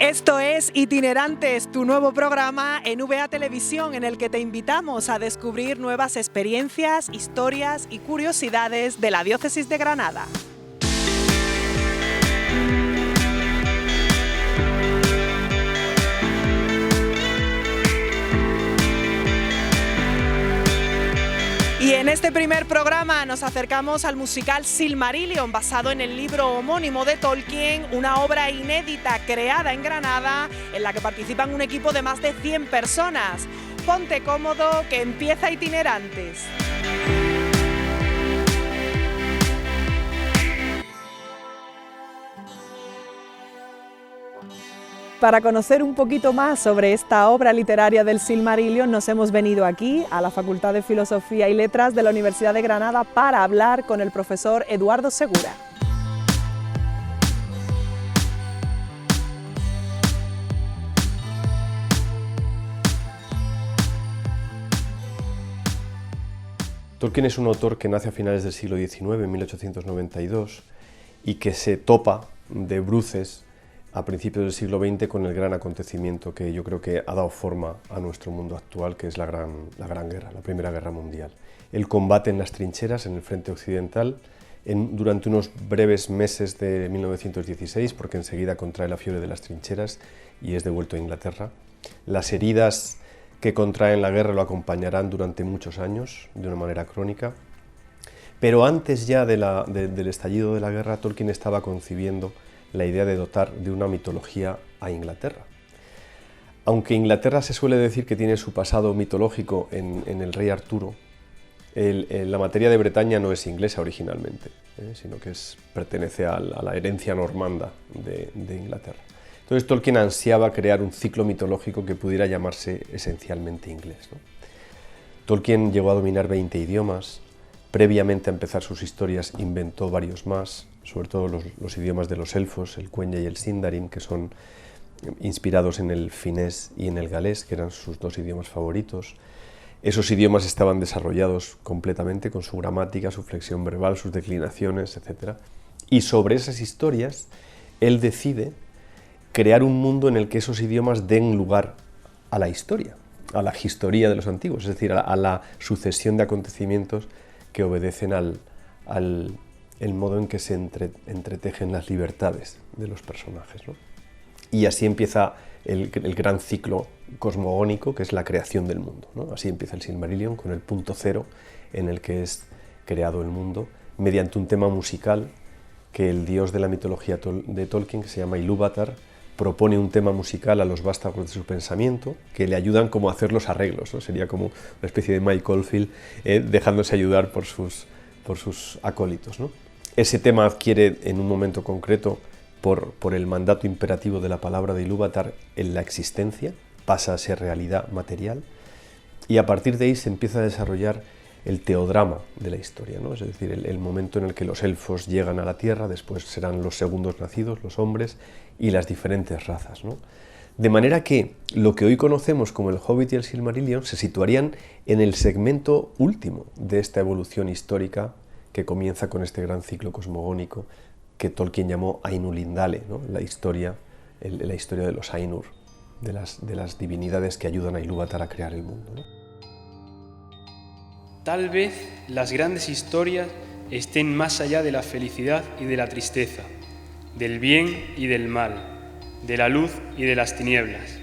Esto es Itinerantes, tu nuevo programa en VA Televisión, en el que te invitamos a descubrir nuevas experiencias, historias y curiosidades de la Diócesis de Granada. Y en este primer programa nos acercamos al musical Silmarillion, basado en el libro homónimo de Tolkien, una obra inédita creada en Granada, en la que participan un equipo de más de 100 personas. Ponte cómodo, que empieza Itinerantes. Para conocer un poquito más sobre esta obra literaria del Silmarillion, nos hemos venido aquí, a la Facultad de Filosofía y Letras de la Universidad de Granada, para hablar con el profesor Eduardo Segura. Tolkien es un autor que nace a finales del siglo XIX, en 1892, y que se topa de bruces a principios del siglo XX con el gran acontecimiento que yo creo que ha dado forma a nuestro mundo actual, que es la Gran Guerra, la Primera Guerra Mundial. El combate en las trincheras, en el frente occidental, durante unos breves meses de 1916, porque enseguida contrae la fiebre de las trincheras y es devuelto a Inglaterra. Las heridas que contrae en la guerra lo acompañarán durante muchos años, de una manera crónica. Pero antes ya del estallido de la guerra, Tolkien estaba concibiendo la idea de dotar de una mitología a Inglaterra. Aunque Inglaterra se suele decir que tiene su pasado mitológico en el rey Arturo, la materia de Bretaña no es inglesa originalmente, sino que pertenece a la herencia normanda de Inglaterra. Entonces Tolkien ansiaba crear un ciclo mitológico que pudiera llamarse esencialmente inglés, ¿no? Tolkien llegó a dominar 20 idiomas, previamente a empezar sus historias inventó varios más, sobre todo los idiomas de los elfos, el Quenya y el Sindarin, que son inspirados en el finés y en el galés, que eran sus dos idiomas favoritos. Esos idiomas estaban desarrollados completamente con su gramática, su flexión verbal, sus declinaciones, etc. Y sobre esas historias, él decide crear un mundo en el que esos idiomas den lugar a la historia, a la historia de los antiguos, es decir, a la sucesión de acontecimientos que obedecen al modo en que se entretejen las libertades de los personajes, ¿no? Y así empieza el gran ciclo cosmogónico, que es la creación del mundo, ¿no? Así empieza el Silmarillion, con el punto cero en el que es creado el mundo, mediante un tema musical que el dios de la mitología de Tolkien, que se llama Ilúvatar, propone un tema musical a los vástagos de su pensamiento, que le ayudan como a hacer los arreglos, ¿no? Sería como una especie de Mike Oldfield, dejándose ayudar por sus acólitos, ¿no? Ese tema adquiere en un momento concreto, por el mandato imperativo de la palabra de Ilúvatar, en la existencia, pasa a ser realidad material, y a partir de ahí se empieza a desarrollar el teodrama de la historia, ¿no? Es decir, el momento en el que los elfos llegan a la Tierra, después serán los segundos nacidos, los hombres, y las diferentes razas, ¿no? De manera que lo que hoy conocemos como el Hobbit y el Silmarillion se situarían en el segmento último de esta evolución histórica que comienza con este gran ciclo cosmogónico que Tolkien llamó Ainulindale, ¿no? La historia de los Ainur, de las divinidades que ayudan a Ilúvatar a crear el mundo, ¿no? Tal vez las grandes historias estén más allá de la felicidad y de la tristeza, del bien y del mal, de la luz y de las tinieblas,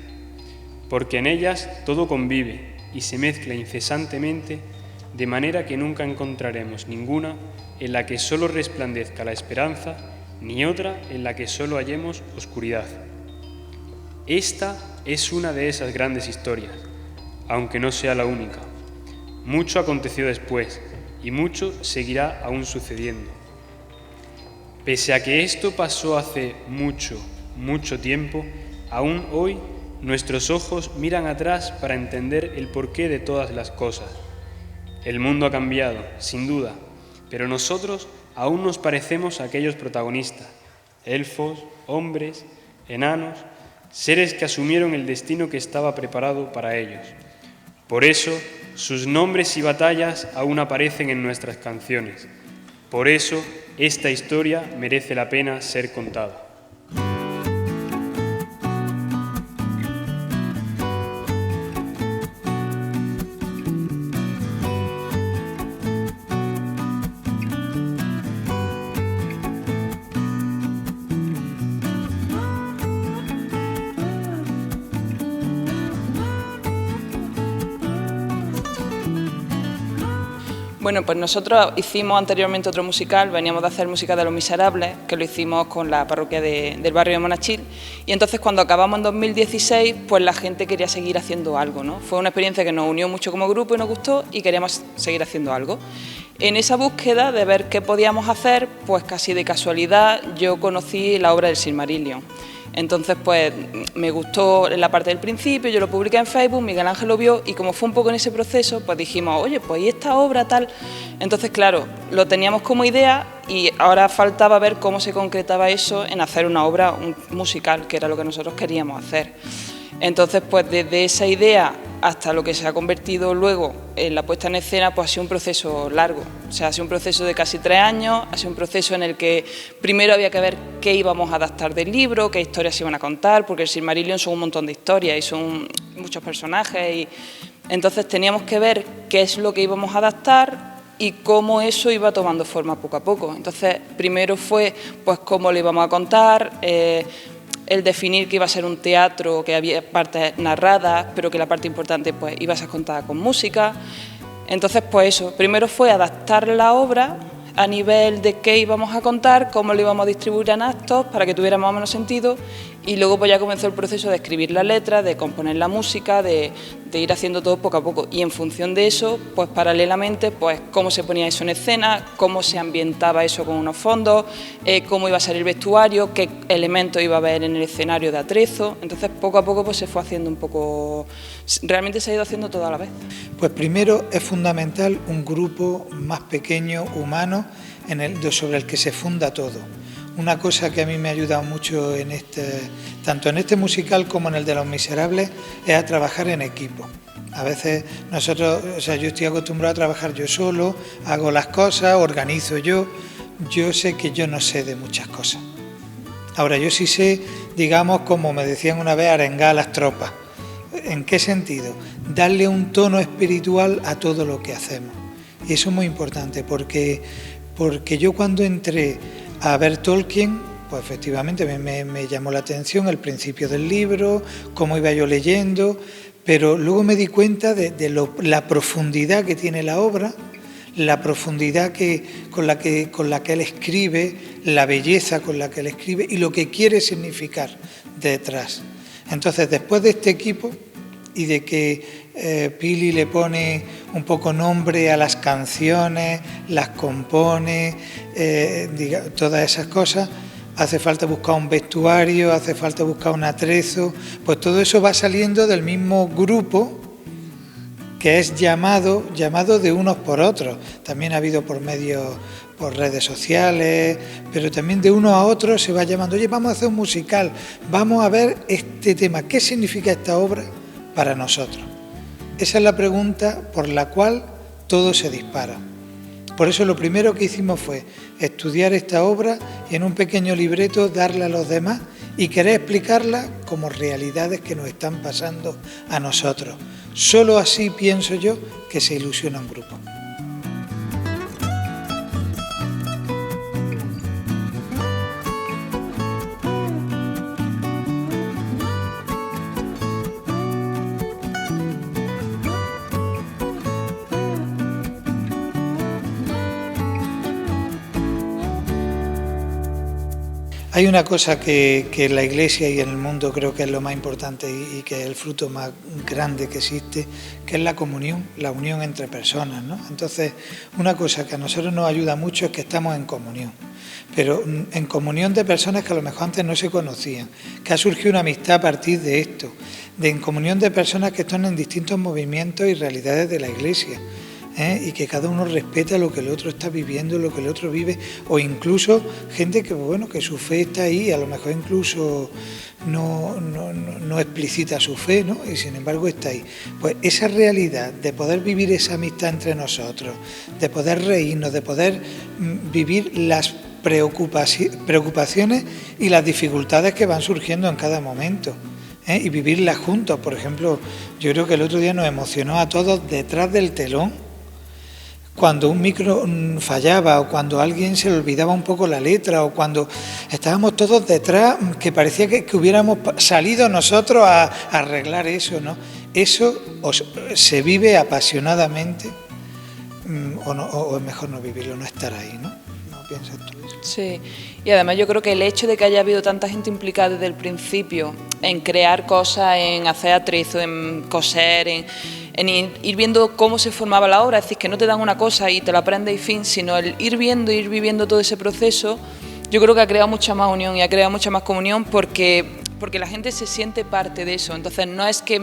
porque en ellas todo convive y se mezcla incesantemente, de manera que nunca encontraremos ninguna en la que solo resplandezca la esperanza, ni otra en la que solo hallemos oscuridad. Esta es una de esas grandes historias, aunque no sea la única. Mucho aconteció después, y mucho seguirá aún sucediendo. Pese a que esto pasó hace mucho, mucho tiempo, aún hoy nuestros ojos miran atrás para entender el porqué de todas las cosas. El mundo ha cambiado, sin duda, pero nosotros aún nos parecemos a aquellos protagonistas, elfos, hombres, enanos, seres que asumieron el destino que estaba preparado para ellos. Por eso, sus nombres y batallas aún aparecen en nuestras canciones. Por eso, esta historia merece la pena ser contada. Bueno, pues nosotros hicimos anteriormente otro musical, veníamos de hacer música de Los Miserables, que lo hicimos con la parroquia del barrio de Monachil, y entonces cuando acabamos en 2016, pues la gente quería seguir haciendo algo, ¿no? Fue una experiencia que nos unió mucho como grupo y nos gustó y queríamos seguir haciendo algo. En esa búsqueda de ver qué podíamos hacer, pues casi de casualidad yo conocí la obra del Silmarillion. Entonces, pues me gustó la parte del principio, yo lo publiqué en Facebook, Miguel Ángel lo vio y como fue un poco en ese proceso, pues dijimos, oye, pues ¿y esta obra tal? Entonces, claro, lo teníamos como idea y ahora faltaba ver cómo se concretaba eso en hacer una obra musical, que era lo que nosotros queríamos hacer. Entonces, pues desde esa idea hasta lo que se ha convertido luego en la puesta en escena, pues ha sido un proceso largo. O sea, ha sido un proceso de casi 3 años, ha sido un proceso en el que primero había que ver qué íbamos a adaptar del libro, qué historias se iban a contar, porque el Silmarillion son un montón de historias y son muchos personajes, y entonces teníamos que ver qué es lo que íbamos a adaptar y cómo eso iba tomando forma poco a poco. Entonces, primero fue pues cómo lo íbamos a contar, el definir que iba a ser un teatro, que había partes narradas, pero que la parte importante pues iba a ser contada con música. Entonces, pues eso, primero fue adaptar la obra a nivel de qué íbamos a contar, cómo lo íbamos a distribuir en actos para que tuviera más o menos sentido, y luego pues ya comenzó el proceso de escribir la letra, de componer la música, de ir haciendo todo poco a poco, y en función de eso, pues paralelamente, pues cómo se ponía eso en escena, cómo se ambientaba eso con unos fondos, cómo iba a ser el vestuario, qué elementos iba a haber en el escenario de atrezo. Entonces poco a poco pues se fue haciendo un poco, realmente se ha ido haciendo todo a la vez. Pues primero es fundamental un grupo más pequeño, humano, sobre el que se funda todo. Una cosa que a mí me ha ayudado mucho tanto en este musical como en el de Los Miserables, es a trabajar en equipo. A veces yo estoy acostumbrado a trabajar yo solo, hago las cosas, organizo yo sé que yo no sé de muchas cosas. Ahora, yo sí sé, digamos, como me decían una vez, arengar a las tropas. ¿En qué sentido? Darle un tono espiritual a todo lo que hacemos. Y eso es muy importante, porque yo cuando entré a ver Tolkien, pues efectivamente me llamó la atención el principio del libro, cómo iba yo leyendo, pero luego me di cuenta de la profundidad que tiene la obra, la profundidad con la que él escribe, la belleza con la que él escribe y lo que quiere significar detrás. Entonces, después de este equipo y de que Pili le pone un poco nombre a las canciones, las compone, todas esas cosas, hace falta buscar un vestuario, hace falta buscar un atrezo, pues todo eso va saliendo del mismo grupo que es llamado de unos por otros. También ha habido por redes sociales, pero también de uno a otro se va llamando, oye, vamos a hacer un musical, vamos a ver este tema, ¿qué significa esta obra para nosotros? Esa es la pregunta por la cual todo se dispara. Por eso lo primero que hicimos fue estudiar esta obra y en un pequeño libreto darla a los demás y querer explicarla como realidades que nos están pasando a nosotros. Solo así pienso yo que se ilusiona un grupo. Hay una cosa que en la Iglesia y en el mundo creo que es lo más importante y que es el fruto más grande que existe, que es la comunión, la unión entre personas, ¿no? Entonces, una cosa que a nosotros nos ayuda mucho es que estamos en comunión, pero en comunión de personas que a lo mejor antes no se conocían, que ha surgido una amistad a partir de esto, en comunión de personas que están en distintos movimientos y realidades de la Iglesia. Y que cada uno respeta lo que el otro está viviendo, lo que el otro vive, o incluso gente que su fe está ahí, a lo mejor incluso no explicita su fe, ¿no? Y sin embargo está ahí. Pues esa realidad de poder vivir esa amistad entre nosotros, de poder reírnos, de poder vivir las preocupaciones y las dificultades que van surgiendo en cada momento, y vivirlas juntos. Por ejemplo, yo creo que el otro día nos emocionó a todos detrás del telón, cuando un micro fallaba o cuando a alguien se le olvidaba un poco la letra o cuando estábamos todos detrás, que parecía que hubiéramos salido nosotros a arreglar eso, ¿no? Eso se vive apasionadamente o es mejor no vivirlo, no estar ahí, ¿no? ¿No piensas tú eso? Sí, y además yo creo que el hecho de que haya habido tanta gente implicada desde el principio en crear cosas, en hacer atrezo, en coser, en ir viendo cómo se formaba la obra, es decir, que no te dan una cosa y te la aprendes y fin, sino el ir viendo, ir viviendo todo ese proceso, yo creo que ha creado mucha más unión y ha creado mucha más comunión porque la gente se siente parte de eso. Entonces no es que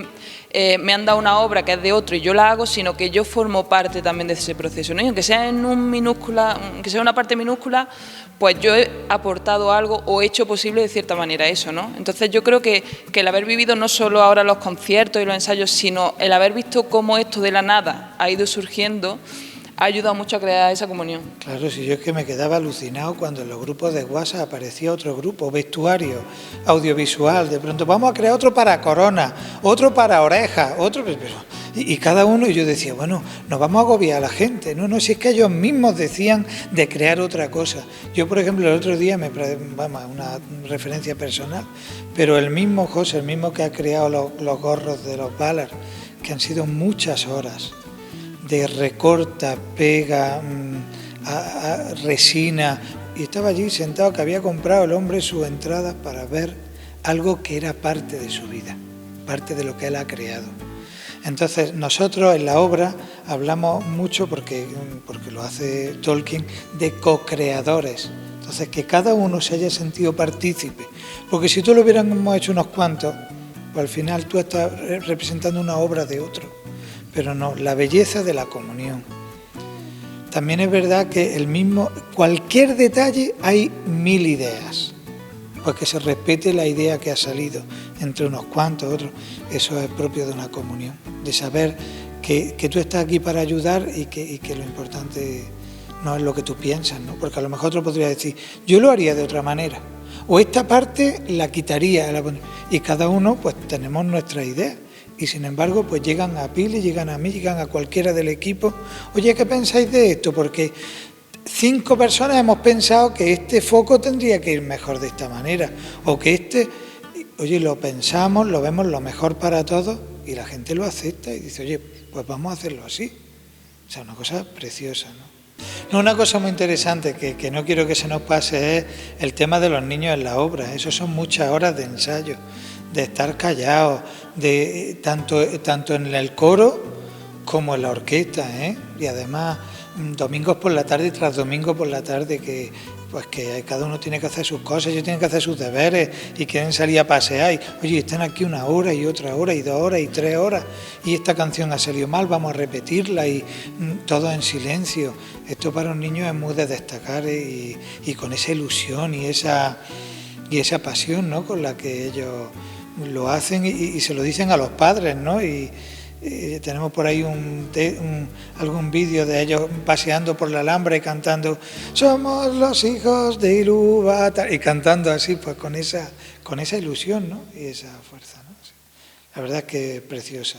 me han dado una obra que es de otro y yo la hago, sino que yo formo parte también de ese proceso, ¿no? Y aunque sea aunque sea una parte minúscula, pues yo he aportado algo o he hecho posible de cierta manera eso, ¿no? Entonces yo creo que el haber vivido no solo ahora los conciertos y los ensayos, sino el haber visto cómo esto de la nada ha ido surgiendo, ha ayudado mucho a crear esa comunión. Claro, si yo es que me quedaba alucinado cuando en los grupos de WhatsApp aparecía otro grupo, vestuario, audiovisual, de pronto vamos a crear otro para corona, otro para orejas, otro... Y cada uno, y yo decía, bueno, nos vamos a agobiar a la gente, no, si es que ellos mismos decían de crear otra cosa. Yo, por ejemplo, el otro día, una referencia personal, pero el mismo José, el mismo que ha creado los gorros de los Ballard, que han sido muchas horas, de recorta, pega, resina, y estaba allí sentado que había comprado el hombre su entrada para ver algo que era parte de su vida, parte de lo que él ha creado. Entonces nosotros en la obra hablamos mucho, porque lo hace Tolkien, de co-creadores. Entonces que cada uno se haya sentido partícipe, porque si tú lo hubiéramos hecho unos cuantos, pues al final tú estás representando una obra de otro. Pero no, la belleza de la comunión. También es verdad que cualquier detalle hay 1000 ideas, pues que se respete la idea que ha salido entre unos cuantos, otros, eso es propio de una comunión, de saber que tú estás aquí para ayudar y que lo importante no es lo que tú piensas, ¿no? Porque a lo mejor otro podría decir, yo lo haría de otra manera, o esta parte la quitaría, y cada uno pues tenemos nuestra idea. Y sin embargo, pues llegan a Pili, llegan a mí, llegan a cualquiera del equipo. Oye, ¿qué pensáis de esto? Porque 5 personas hemos pensado que este foco tendría que ir mejor de esta manera. O que oye, lo pensamos, lo vemos lo mejor para todos y la gente lo acepta y dice, oye, pues vamos a hacerlo así. O sea, una cosa preciosa, ¿no? Una cosa muy interesante que no quiero que se nos pase es el tema de los niños en la obra. Eso son muchas horas de ensayo, de estar callados, tanto en el coro como en la orquesta, y además domingos por la tarde tras domingo por la tarde que cada uno tiene que hacer sus cosas, ellos tienen que hacer sus deberes y quieren salir a pasear y, oye, están aquí 1 hora y otra hora y 2 horas y 3 horas y esta canción ha salido mal, vamos a repetirla y todo en silencio. Esto para un niño es muy de destacar y con esa ilusión y esa pasión, ¿no?, con la que ellos lo hacen y se lo dicen a los padres, ¿no? Y tenemos por ahí algún vídeo de ellos paseando por la Alhambra y cantando somos los hijos de Ilúvatar y cantando así, pues con esa ilusión, ¿no? Y esa fuerza, ¿no? La verdad es que es preciosa.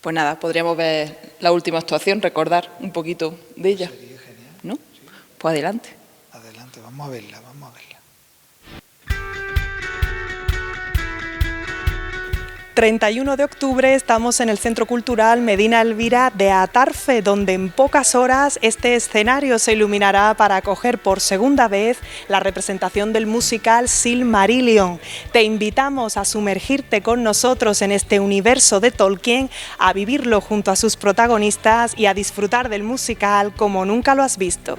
Pues nada, podríamos ver la última actuación, recordar un poquito de ella. Sería genial, ¿no? Sí. Pues adelante. Adelante, vamos a verla. 31 de octubre estamos en el Centro Cultural Medina Elvira de Atarfe, donde en pocas horas este escenario se iluminará para acoger por segunda vez la representación del musical Silmarillion. Te invitamos a sumergirte con nosotros en este universo de Tolkien, a vivirlo junto a sus protagonistas y a disfrutar del musical como nunca lo has visto.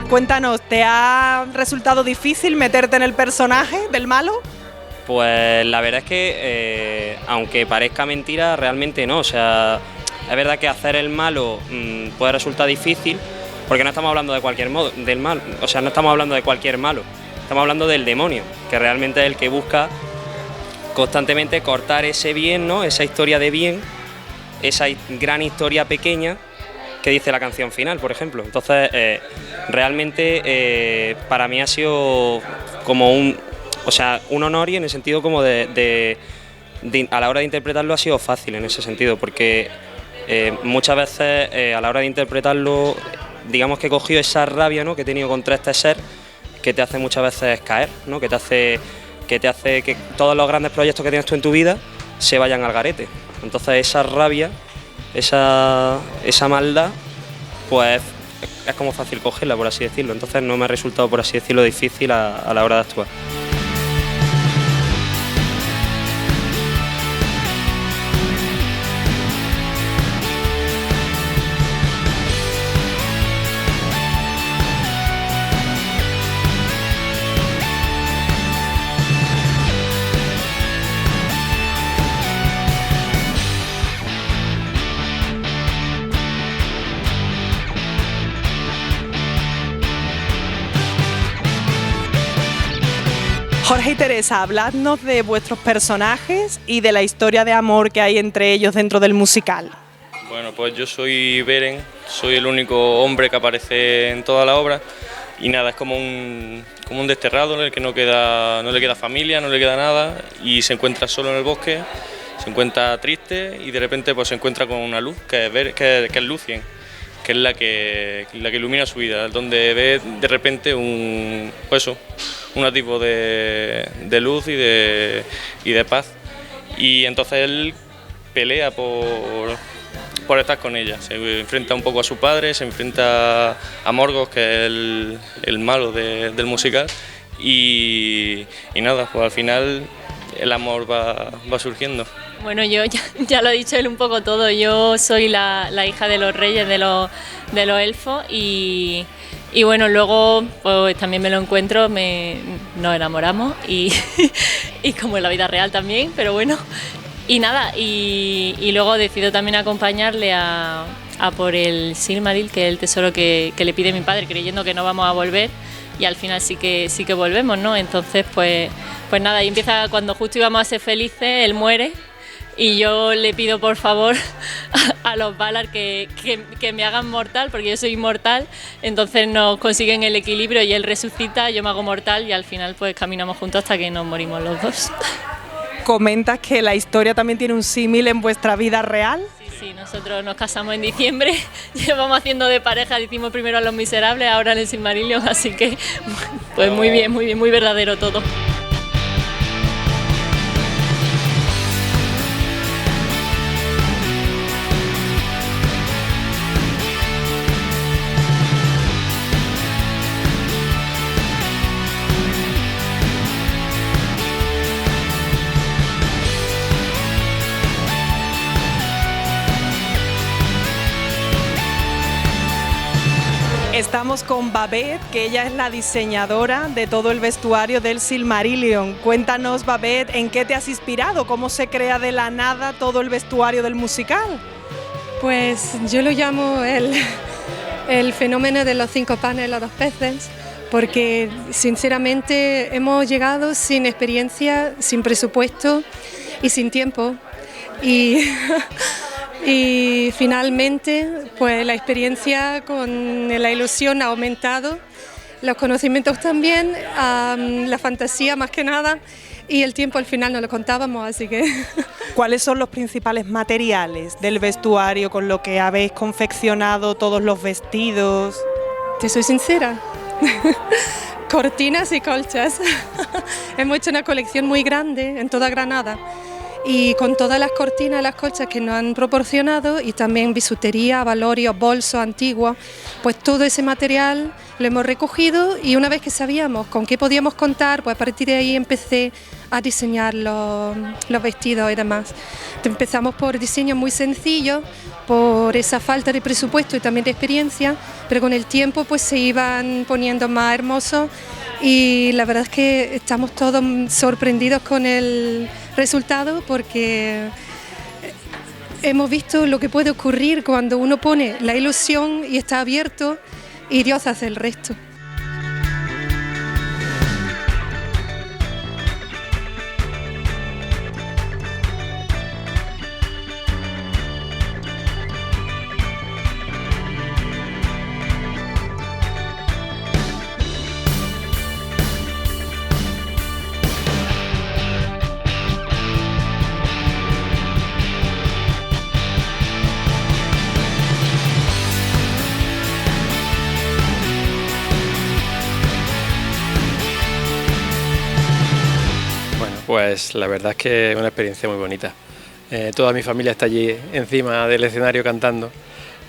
Cuéntanos, ¿te ha resultado difícil meterte en el personaje del malo? Pues la verdad es que, aunque parezca mentira, realmente no. O sea, es verdad que hacer el malo puede resultar difícil, porque no estamos hablando de cualquier modo, del mal. O sea, no estamos hablando de cualquier malo, estamos hablando del demonio, que realmente es el que busca constantemente cortar ese bien, ¿no? Esa historia de bien, esa gran historia pequeña que dice la canción final, por ejemplo. Entonces, realmente para mí ha sido como un honor, y en el sentido como a la hora de interpretarlo ha sido fácil en ese sentido, porque muchas veces a la hora de interpretarlo, digamos que he cogido esa rabia, ¿no?, que he tenido contra este ser, que te hace muchas veces caer, ¿no?, que te hace que todos los grandes proyectos que tienes tú en tu vida se vayan al garete. Entonces esa rabia, esa maldad, pues es como fácil cogerla, por así decirlo. Entonces no me ha resultado, por así decirlo, difícil a la hora de actuar. Jorge y Teresa, habladnos de vuestros personajes y de la historia de amor que hay entre ellos dentro del musical. Bueno, pues yo soy Beren, soy el único hombre que aparece en toda la obra y nada, es como un desterrado en el que no le queda familia, no le queda nada y se encuentra solo en el bosque, se encuentra triste y de repente pues se encuentra con una luz que es Lucien, que es la que ilumina su vida, donde ve de repente un atisbo de luz y de paz. Y entonces él pelea por estar con ella, se enfrenta un poco a su padre, se enfrenta a Morgoth, que es el malo del musical, y nada, pues al final el amor va surgiendo. Bueno, yo ya lo ha dicho él un poco todo. Yo soy la hija de los reyes, de los elfos y bueno, luego pues también me lo encuentro, nos enamoramos y como en la vida real también, pero bueno. Y nada, y luego decido también acompañarle a por el Silmaril, que es el tesoro que le pide mi padre, creyendo que no vamos a volver. Y al final sí que volvemos, ¿no? Entonces pues nada, y empieza cuando justo íbamos a ser felices, él muere y yo le pido por favor a los Valar que me hagan mortal, porque yo soy inmortal, entonces nos consiguen el equilibrio y él resucita, yo me hago mortal y al final pues caminamos juntos hasta que nos morimos los dos. Comentas que la historia también tiene un símil en vuestra vida real. Sí, nosotros nos casamos en diciembre, llevamos haciendo de pareja, hicimos primero a Los Miserables, ahora en el Silmarillion, así que pues muy bien, muy verdadero todo. Estamos con Babette, que ella es la diseñadora de todo el vestuario del Silmarillion. Cuéntanos, Babette, ¿en qué te has inspirado? ¿Cómo se crea de la nada todo el vestuario del musical? Pues yo lo llamo el fenómeno de los 5 panes y los 2 peces, porque sinceramente hemos llegado sin experiencia, sin presupuesto y sin tiempo. Y finalmente, pues la experiencia con la ilusión ha aumentado, los conocimientos también, la fantasía más que nada, y el tiempo al final no lo contábamos, así que... ¿Cuáles son los principales materiales del vestuario con lo que habéis confeccionado todos los vestidos? Te soy sincera, cortinas y colchas. Hemos hecho una colección muy grande en toda Granada. Y con todas las cortinas y las colchas que nos han proporcionado y también bisutería, valorios, bolsos antiguos, pues todo ese material lo hemos recogido y una vez que sabíamos con qué podíamos contar, pues a partir de ahí empecé a diseñar los vestidos y demás. Empezamos por diseños muy sencillos, por esa falta de presupuesto y también de experiencia, pero con el tiempo pues se iban poniendo más hermosos y la verdad es que estamos todos sorprendidos con el resultado porque hemos visto lo que puede ocurrir cuando uno pone la ilusión y está abierto y Dios hace el resto. Pues la verdad es que es una experiencia muy bonita. Toda mi familia está allí encima del escenario cantando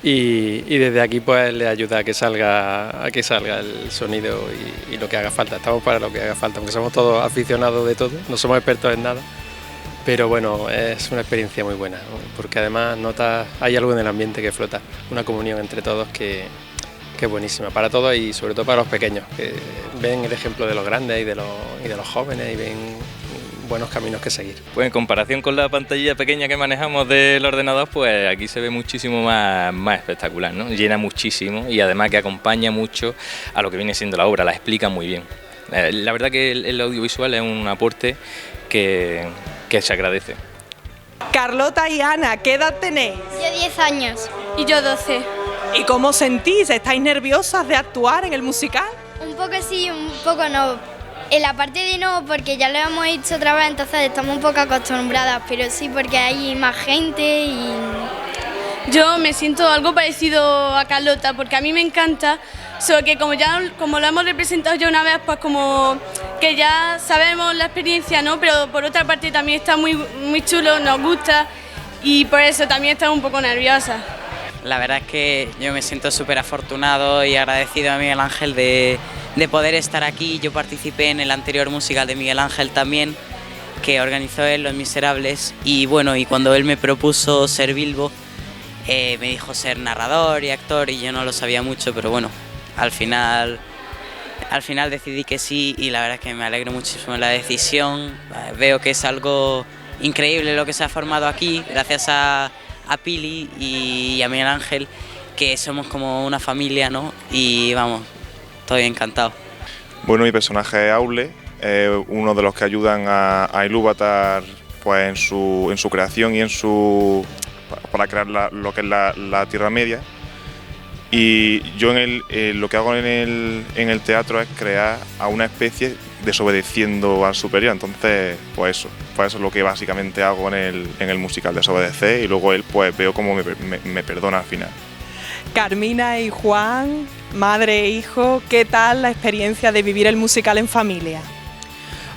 y desde aquí pues le ayuda a que salga el sonido y lo que haga falta. Estamos para lo que haga falta, porque somos todos aficionados de todo, no somos expertos en nada, pero bueno, es una experiencia muy buena, ¿no? Porque además hay algo en el ambiente que flota, una comunión entre todos que es buenísima para todos y sobre todo para los pequeños, que ven el ejemplo de los grandes y de los jóvenes y ven buenos caminos que seguir. Pues en comparación con la pantalla pequeña que manejamos del ordenador, pues aquí se ve muchísimo más espectacular, ¿no? Llena muchísimo y además que acompaña mucho a lo que viene siendo la obra, la explica muy bien. La verdad que el audiovisual es un aporte que se agradece. Carlota y Ana, ¿qué edad tenéis? Yo 10 años. Y yo 12. ¿Y cómo sentís? ¿Estáis nerviosas de actuar en el musical? Un poco sí, un poco no. En la parte de no, porque ya lo hemos hecho otra vez, entonces estamos un poco acostumbradas, pero sí porque hay más gente y... Yo me siento algo parecido a Carlota, porque a mí me encanta, solo que como lo hemos representado ya una vez, pues como que ya sabemos la experiencia, ¿no? Pero por otra parte también está muy chulo, nos gusta y por eso también estamos un poco nerviosas. La verdad es que yo me siento súper afortunado y agradecido a Miguel Ángel de poder estar aquí. Yo participé en el anterior musical de Miguel Ángel también, que organizó él, Los Miserables, y bueno, y cuando él me propuso ser Bilbo, me dijo ser narrador y actor y yo no lo sabía mucho, pero bueno, al final decidí que sí y la verdad es que me alegro muchísimo de la decisión. Veo que es algo increíble lo que se ha formado aquí, gracias a Pili y a Miguel Ángel, que somos como una familia, ¿no? Y vamos, estoy encantado. Bueno, mi personaje es Aule, uno de los que ayudan a Ilúvatar pues, en su creación y para crear lo que es la Tierra Media. Y yo lo que hago en el teatro es crear a una especie desobedeciendo al superior, entonces pues eso es lo que básicamente hago en el musical, desobedecer, y luego él pues veo cómo me perdona al final. Carmina y Juan, madre e hijo, ¿qué tal la experiencia de vivir el musical en familia?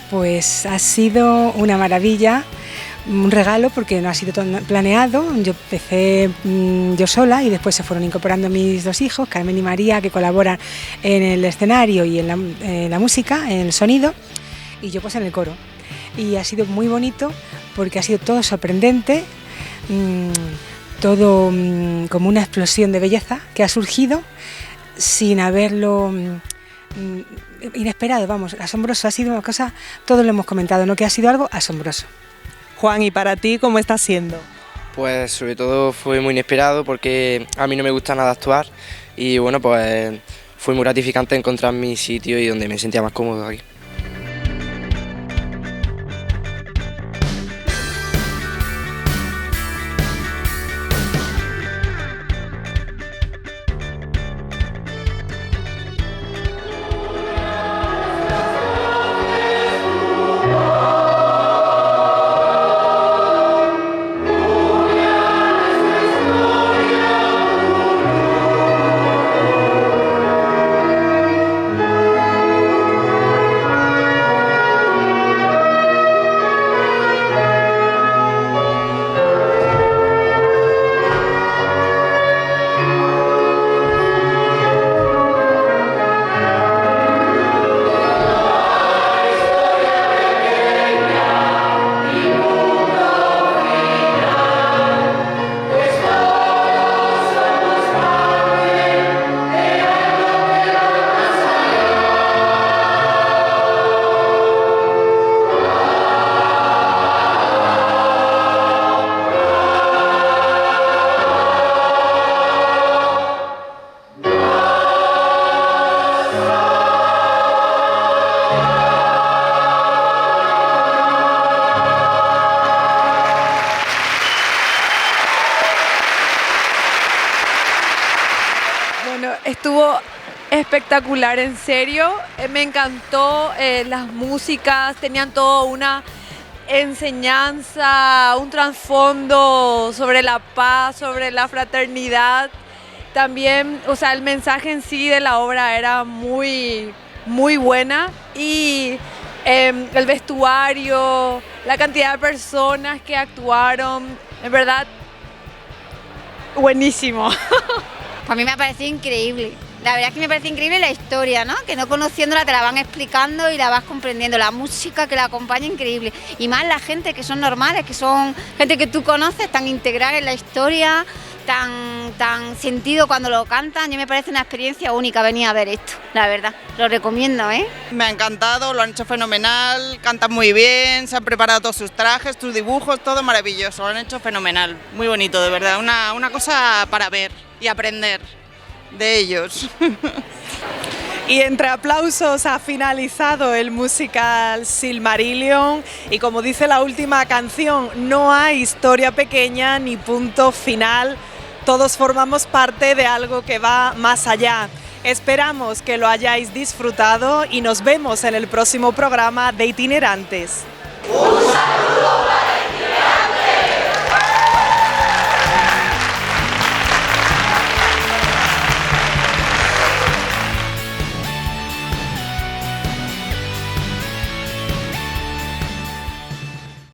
Pues ha sido una maravilla, un regalo porque no ha sido todo planeado. Yo empecé yo sola y después se fueron incorporando mis dos hijos, Carmen y María, que colaboran en el escenario y en la música, en el sonido, y yo pues en el coro. Y ha sido muy bonito porque ha sido todo sorprendente, todo como una explosión de belleza que ha surgido sin haberlo inesperado, vamos, asombroso. Ha sido una cosa, todos lo hemos comentado, ¿no? Que ha sido algo asombroso. Juan, ¿y para ti cómo está siendo? Pues sobre todo fue muy inesperado porque a mí no me gusta nada actuar y bueno, pues fue muy gratificante encontrar mi sitio y donde me sentía más cómodo aquí. Estuvo espectacular, en serio, me encantó, las músicas tenían toda una enseñanza, un trasfondo sobre la paz, sobre la fraternidad. También, o sea, el mensaje en sí de la obra era muy buena y el vestuario, la cantidad de personas que actuaron, en verdad, buenísimo. A mí me ha parecido increíble. La verdad es que me parece increíble la historia, ¿no? Que no conociéndola te la van explicando y la vas comprendiendo. La música que la acompaña, increíble. Y más la gente que son normales, que son gente que tú conoces, tan integral en la historia, tan sentido cuando lo cantan. A mí me parece una experiencia única venir a ver esto, la verdad. Lo recomiendo, ¿eh? Me ha encantado, lo han hecho fenomenal, cantan muy bien, se han preparado todos sus trajes, sus dibujos, todo maravilloso. Lo han hecho fenomenal, muy bonito, de verdad. Una cosa para ver y aprender de ellos. Y entre aplausos ha finalizado el musical Silmarillion y como dice la última canción, no hay historia pequeña ni punto final, todos formamos parte de algo que va más allá. Esperamos que lo hayáis disfrutado y nos vemos en el próximo programa de Itinerantes.